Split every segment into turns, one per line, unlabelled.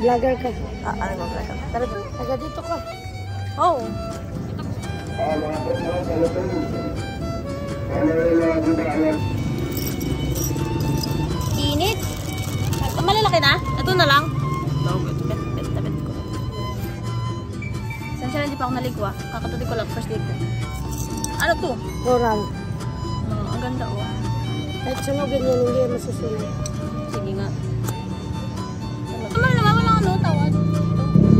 Vlogger ka.
Ano ba vlogger? Tara doon.
Taga dito ka.
Oh. Init. Malalaki na? Ito na lang. Bet ko. Saan siya hindi pa ako naligwa? Kakatuloy ko lang first day ko. Ano to?
Coral.
Ang ganda oh.
Kahit sunugin yan, hindi yan masusunod.
Sige nga. Wala lang ano, tawad.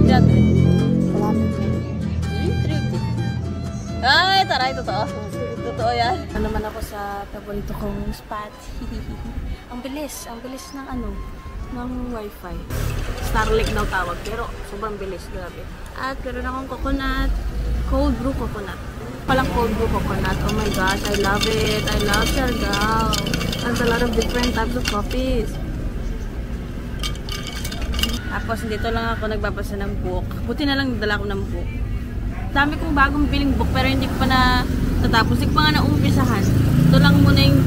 Dati.
Wala na.
350. Ay, taray, totoo. Totoo yan. Ano naman ako sa paborito kong spot. Ang bilis ng ano, ng wifi. Starlink daw tawag, pero sobrang bilis, grabe. At meron akong coconut, cold brew coconut. Palang cold brew coconut. Oh my gosh, I love it. I love Siargao. There's a lot of different types of coffees. Tapos dito lang ako nagbabasa ng book. Buti na lang nagdala ko ng book. Dami kong bagong biling book pero hindi ko pa natatapos. Hindi ko pa nga naumpisahan. Ito lang muna yung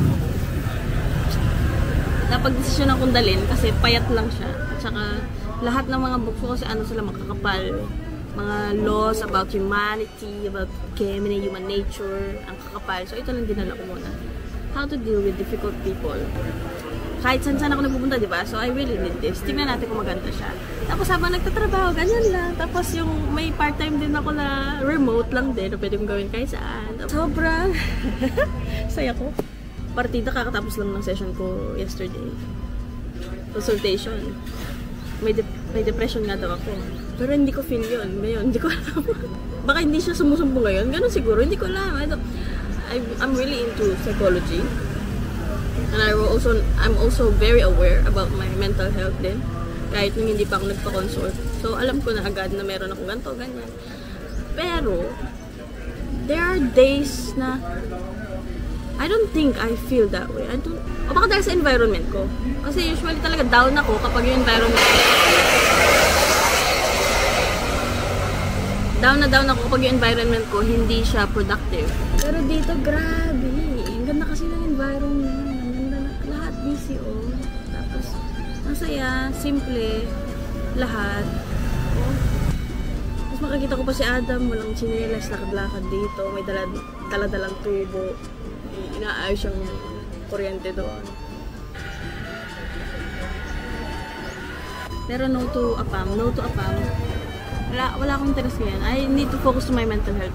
napag-desisyon akong dalhin kasi payat lang siya. At saka lahat ng mga books ko kasi ano sila makakapal. Mga laws about humanity, about human nature, ang kakapal. So ito lang dinala ko muna. How to deal with difficult people. Kahit saan ako nagpupunta, di ba? So I really need this. Tingnan natin kung maganda siya. Tapos habang nagtatrabaho, ganyan lang. Tapos yung may part-time din ako na remote lang din. Pwede kong gawin kahit saan. Sobrang saya ko. Partida, kakatapos lang ng session ko yesterday. Consultation. May depression nga daw ako. Pero hindi ko feel yun. Ngayon, hindi ko alam. Baka hindi siya sumusumpo ngayon. Ganun siguro. Hindi ko alam. I'm really into psychology. And I'm also very aware about my mental health din. Kahit nung hindi pa ako nagpa-consult. So, alam ko na agad na meron akong ganito, ganyan. Pero, there are days na I don't think I feel that way. O baka dahil sa environment ko. Kasi usually talaga down ako kapag yung environment ko. Down ako kapag yung environment ko hindi siya productive. Pero dito, grabe. Ang ganda kasi ng environment. Busy oh. Tapos masaya, simple, lahat. Oh. Tapos makikita ko pa si Adam, walang chinelas, lakad-lakad dito, may dala-dalang tubo. Inaayos yung kuryente doon. Pero no to APAM. Wala akong interest yan. I need to focus on my mental health.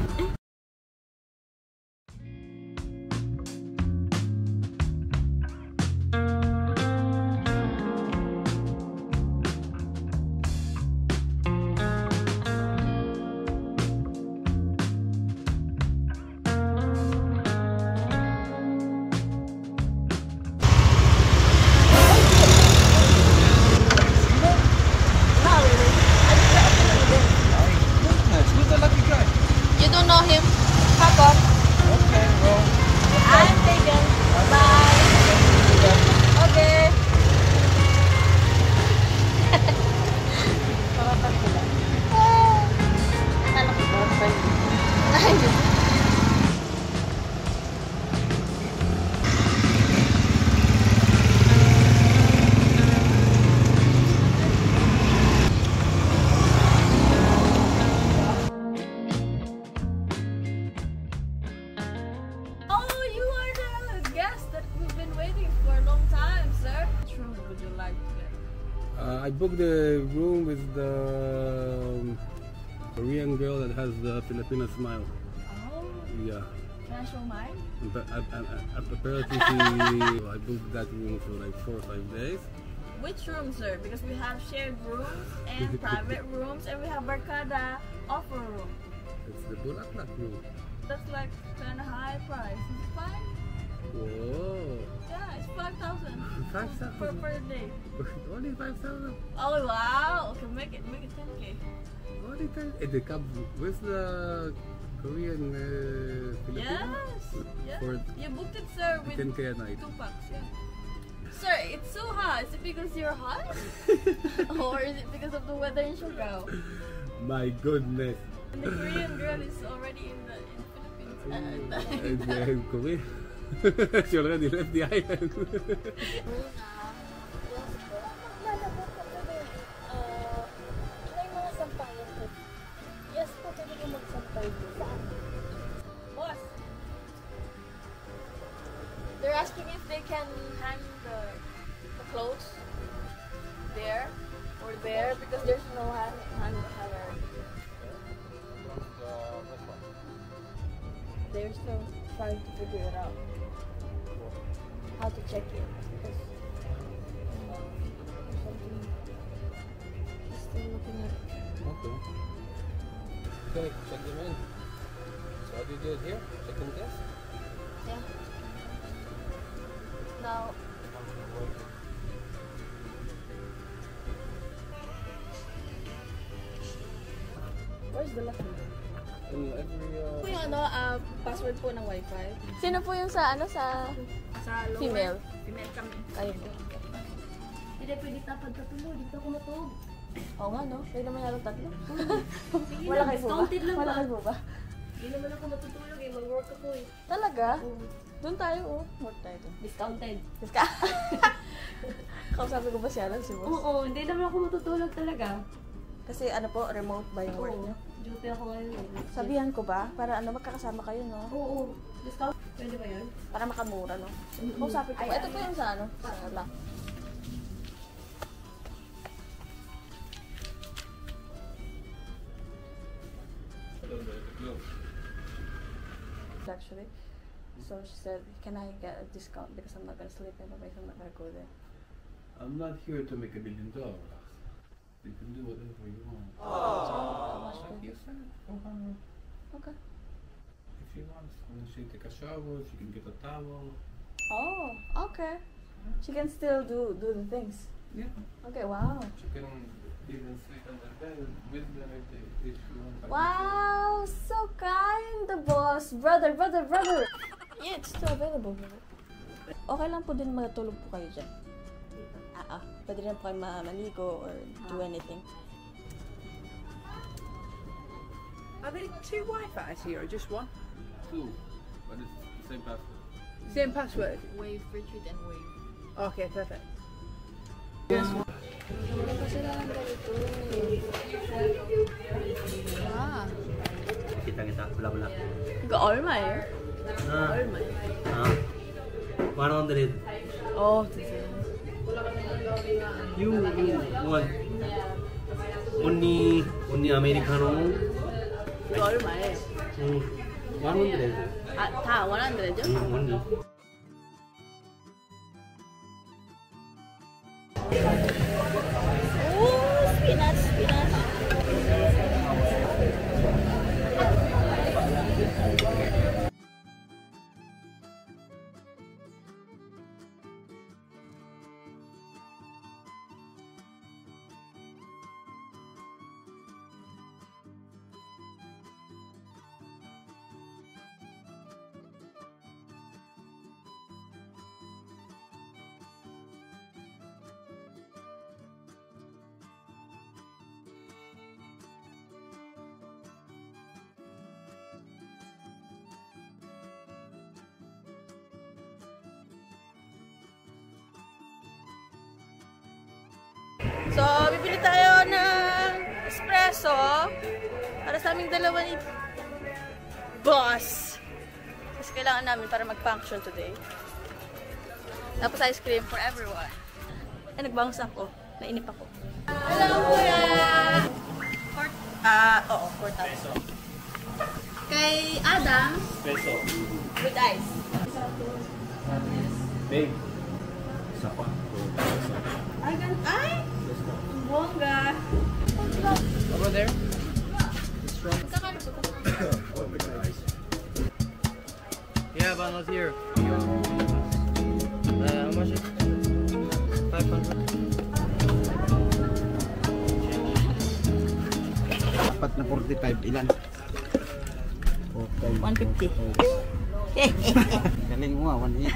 I booked the room with the Korean girl that has the Filipino smile.
Oh.
Yeah.
Can I show mine?
Apparently, I booked that room for like 4 or 5 days.
Which room, sir? Because we have shared rooms and private rooms, and we have Barkada offer room.
It's the Bulaklak room.
That's like kind of high price. Is it fine?
Whoa.
Yeah, it's 5,000.
5,000
per day.
Only 5,000.
Oh wow! Okay, make it 10K.
Only 10. It comes with the Korean Filipino.
Yes. You booked it, sir, with
10K a night.
2 packs. Yeah. Sir, it's so hot. Is it because you're hot, or is it because of the weather in Siargao?
My goodness.
And the Korean girl is already in the Philippines.
In Korea. She already left the island.
there or there because there's no hand they're still trying to figure it out. How to check it. Because there's something he's still looking at.
Okay. Okay, check them in. So what do you do here? Second test?
Yeah. Now where's the lock? Po yung password po ng wifi. Sino po yung sa sa female?
Female kami.
Kayo po.
Hindi pwede tapad tatlo. Dito ako matulog.
Oo nga no, kayo naman yata tatlo.
Sige
Wala
lang,
kayo po ba?
discounted lang
Wala
ba?
kayo po ba?
Hindi naman ako matutulog eh. Mag-work ako eh.
Talaga? Doon tayo Work tayo doon.
Discounted.
Kausapin ko ba siya lang si boss?
Oo, hindi naman ako matutulog talaga.
Kasi ano po, remote ba yung work niyo?
Duty ako ngayon eh.
Sabihan ko ba? Para magkakasama kayo no?
Oo. Discount. Pwede ba yun?
Para makamura no? Kausapin ko ba? Ito po yung sa sa lock. Actually. So she said, can I get a discount because I'm not gonna sleep in the place, I'm not gonna go there.
I'm not here to make $1 million. You can do whatever you want.
How much
Like
for
you said, 400.
Okay.
If she wants, when she take a shower, she can get a towel.
Oh, okay. She can still do the things.
Yeah.
Okay, wow.
She can even sleep on the bed with them if she wants.
Wow, so kind, the boss. Brother. Yeah, it's still available. Okay lang po din matulog po kayo dyan. Pwede rin po kayo manigo or do anything.
Are there 2 Wi-Fi's here or just one?
2, but it's the same password.
Same password?
Wave, retreat, and wave.
Okay, perfect.
Wala pa sila ng ganito.
Kita bla-bla.
Ga-orma eh.
Ah. 100.
Oh,
You want only Americano?
ga-orma eh.
100.
Ta, 100 yun?
Only.
Oh, spinach. So, bibili tayo ng espresso para sa aming dalawa ni boss. Kasi kailangan namin para mag-function today. Tapos ice cream for everyone. Ay, nag-bounce ako. Nainip ako. Hello, kuya! Oo, 4,000. Kay Adam,
Peso.
with ice.
Big. Isa pa.
Ay! Bongga!
Over there?
Yeah, but not here. How much is it? 500.
Apat na 45, ilan?
150.
Galing mo, 180.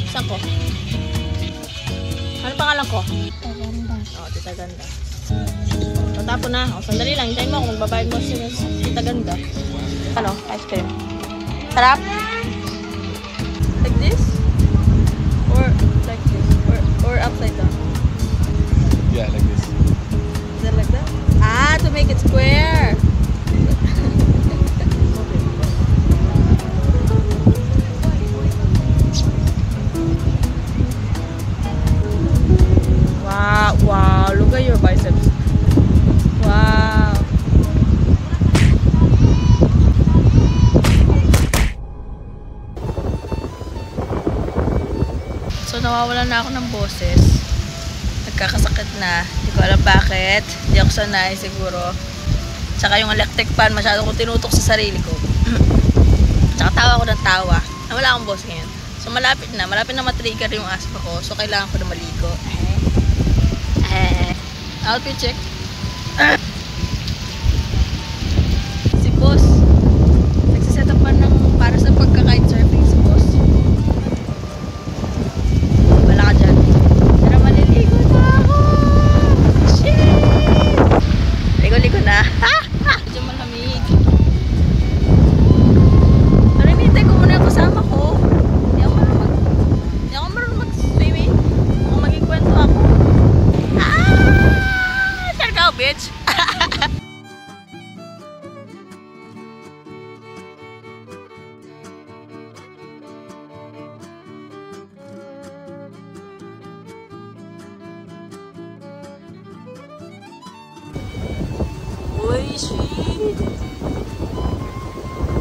Saan ko? Ano pangalan ko? Oo, Tita Ganda. Tatapon na. O, sandali lang. Hintayin mo ako. Magbabayad mo si Tita Ganda. Ano? Ice cream. Sarap? Like this? Or like this? Or upside down?
Yeah, like this.
Is it like that? Ah! to make it square. Wow, look at your biceps. Wow. So, nawawalan na ako ng boses. Nagkakasakit na. Hindi ko alam bakit. Hindi ako sanay siguro. Tsaka yung electric fan, masyado kong tinutok sa sarili ko. Tsaka tawa ko ng tawa. Wala akong boss ngayon. So, malapit na matrigger yung aspa ko. So, kailangan ko na maligo. Outfit check. Si boss. Nagsiset up pa ng para sa pagka-kitesurfing si boss. Wala ka dyan. Pero maliligo na ako. Shit! Ligo-ligo na. Medyo malamig. Pero hinihintay ko muna yung kasama ko. Hindi ako marunong mag-swimming. Kung magkikwento ako. Go, bitch! Uy, shit!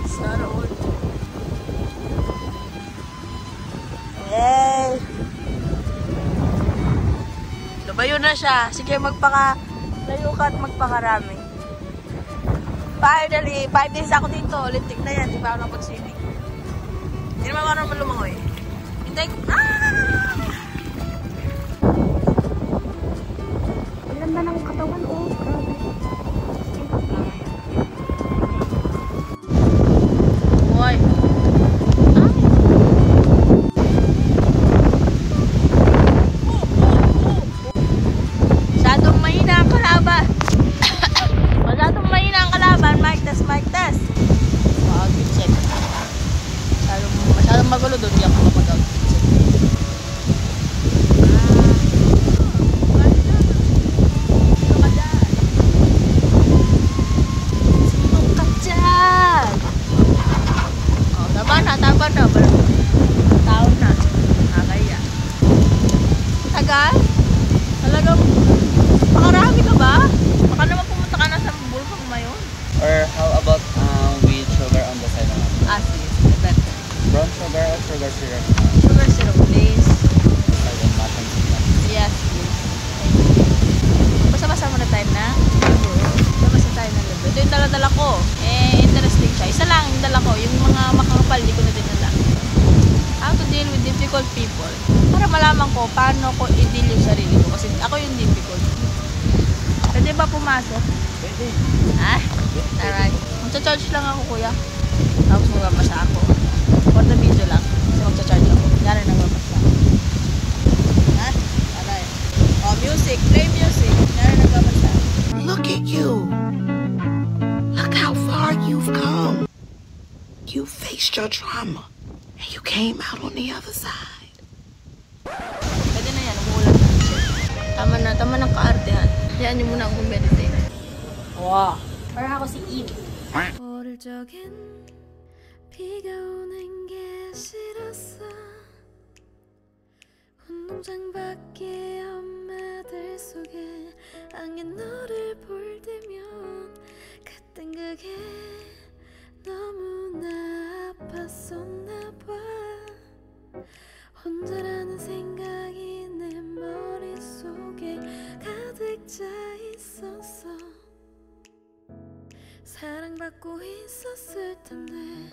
Sana all. Yay! Lumayo na siya. Sige, layo ka at magpakarami. Finally, 5 days ako dito. Lintik na yan. Di ba ako napag-swimming? Hindi naman ako naman lumangoy. Hintay ko. Ang ganda ng katawan, oh. Grabe. Uy. Masyadong mahina ang kalaban. Masyadong mahina ang kalaban. Mic test. Wow, good check. Masyadong magulo doon. Hindi ako mag-out. Sino ka dyan? Oh, tama na. Taon na. Nakakaya. Tagal? Talagang pakarami ka ba? Baka naman pumunta ka na sa bulkang mayon.
Or how about with sugar on the side naman?
Sige. Better.
Brown sugar or sugar syrup?
Sugar syrup, please.
And then mutton syrup.
Yes, please. Thank you. Basta-basa muna tayo na. Basta tayo ng libre. Ito yung dala-dala ko. Interesting siya. Isa lang yung dala ko. Yung mga makakapal, di ko na dinala. How to deal with difficult people. Para malaman ko paano ko i-deal yung sarili ko. Kasi ako yung difficult. Pwede ba pumasok?
Pwede.
Alright. Magcha-charge lang ako, kuya. Tapos magbabasa ako. For the video lang. Kasi magcha-charge ako. Yan ang nagbabasa ako. Alright. Oh, music. Play music. Yan ang nagbabasa.
Look at you. Look how far you've come. You faced your trauma. And you came out on the other side.
Pwede na yan. Umuulan na. Tama ng kaartehan. Hayaan niyo muna akong meditate. Wow.
Parang ako si Eve.
어릴 적엔 비가 오는 게 싫었어. 운동장 밖에 엄마들 속에 안개 너를 볼 때면 그땐 그게 너무나 아팠었나 봐. 혼자라는 생각이 내 머릿속에 가득 차 있었어. 사랑받고 있었을 텐데